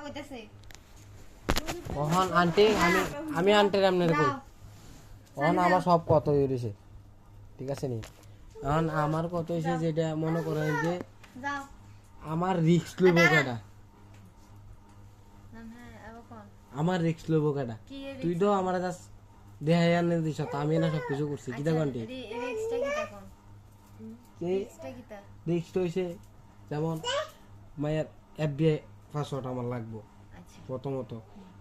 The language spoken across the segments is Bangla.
কইতাছে ওহন আন্টি আমি আন্টির আমনের কই ওহন আমার সব কত হইছে ঠিক আছে নি এখন আমার কত হইছে যেটা মনে করেন যে যাও আমার রিস্ক লইব কাটা হ্যাঁ আবার কোন আমার রিস্ক লইব কাটা কি তুই তো আমার কাছে দেহাই আনে দিছ তা আমি না সব কিছু করছি কিটা কন্টি রিক্সটা কি তখন কি রিক্সটা কি তা রিস্ক হইছে যেমন মায়ের এফবিআই পাসওয়ার্ড আমার লাগবো আচ্ছা প্রথমত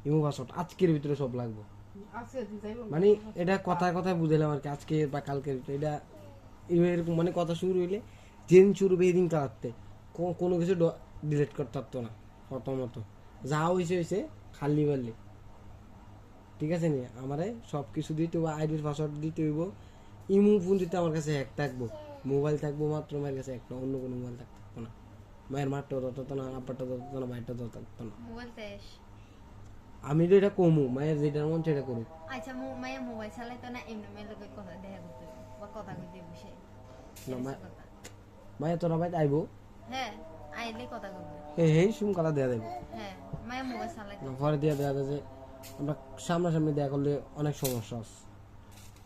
ইমো পাসওয়ার্ড আজকের ভিতরে সব লাগবো আজকে দিতাইব মানে এটা কথায় কথায় বুঝাইলাম আর কি আজকে বা কালকের ভিতরে এটা এরকম মানে কথা শুরু হইলে যেদিন শুরু হবে এদিন কালাতে কোনো কিছু ডিলিট করতে পারতো না প্রথমত যা হয়েছে খালি বালি ঠিক আছে নি আমারে সব কিছু দিতে হইব আইডির পাসওয়ার্ড দিতে হইব ইমো ফোন দিতে আমার কাছে এক থাকবো মোবাইল থাকবো মাত্র মায়ের কাছে একটা অন্য কোনো মোবাইল থাকতো না মায়ের মাঠটাও ধরতো না আব্বারটা ধরতো না ভাইটা ধরতো না মোবাইল তেজ আমি তো এটা কমু মায়ের যেটার মন সেটা করুক আচ্ছা মায়া মোবাইল চালাইতো না এমনি মেয়ে লোকের কথা দেখা করতে বা কথা কইতে বসে না মায়ের তোরা ভাই আইবো হ্যাঁ আইলে কথা কইবে এই সুম কালা দেয়া দেবো হ্যাঁ মায়া মোবাইল চালাইতো পরে দিয়ে দেওয়া যায় যে আমরা সামনাসামনি দেখা করলে অনেক সমস্যা আছে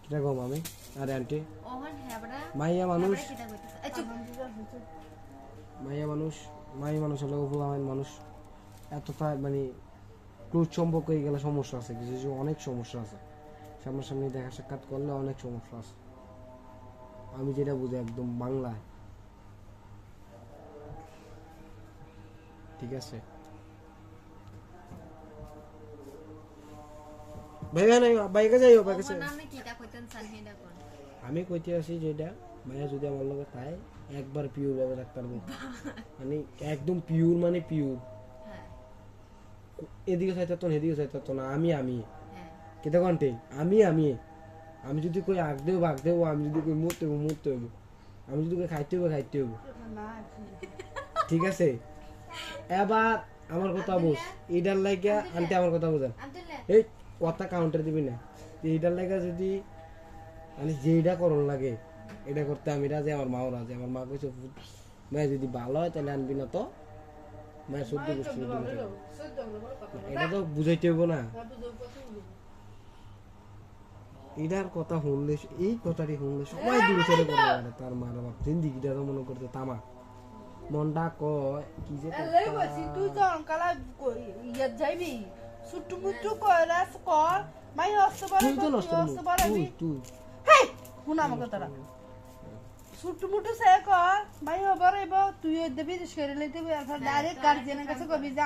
কিরকম আমি আরে আন্টি ওহন হ্যাঁ বড়া মাইয়া মানুষ কিটা কইতাছে এই চুপ মাইয়া মানুষ হলে উপলামাইন মানুষ এতটা মানে ক্লোজ সম্পর্ক হয়ে গেলে সমস্যা আছে কিছু কিছু অনেক সমস্যা আছে সামনাসামনি দেখা সাক্ষাৎ করলে অনেক সমস্যা আছে আমি যেটা বুঝি একদম বাংলায় ঠিক আছে ভাইয়া নাই বাইকে যাইও বাইকে ওহন আপনি কিটা কইতেন চান হেডা কোন আমি কইতে আছি যেটা মায়া যদি আমার লগে তাই একবার পিওর ভাবে রাখতে পারবো মানে একদম পিওর মানে পিওর হ্যাঁ এদিকে চাইতে এদিকে চাইতে না আমি হ্যাঁ কেটে কন্টে আমি যদি কই আগ দেব আমি যদি কই মরতে হইব আমি যদি কই খাইতে হইব না ঠিক আছে এবার আমার কথা বুঝ এইটার লাইগা আনতে আমার কথা বুঝেন আব্দুল্লাহ এই কথা কাউন্টার দিবি না এইটার লাইগা যদি মানে যেইটা করণ লাগে এটা করতে আমি রাজি আমার মাও রাজি আমার মা কইছে মায়ের যদি ভালো হয় তাহলে আনবি না তো মায়ের শুদ্ধ গোষ্ঠী এটা তো বুঝাইতে হইব না এটার কথা শুনলে এই কথাটি শুনলে সবাই দূরে সরে পড়ে মানে তার মার বাপ জিন্দিগিটা তো মনে করতে তামা মনটা কয় কি যে এলে বসি তুই তো অনকালা ইয়াত যাইবি সুট্টু মুট্টু করাস কর মাই হস্ত বড় তুই তো নষ্ট করবি তুই হেই শুনা আমাকে তোরা সুট্টু মুট্টু সে কর মাই হবার এবার তুই দেবি সেরে লইতে ডাইরেক্ট গার্জিয়ানের কাছে কবি যে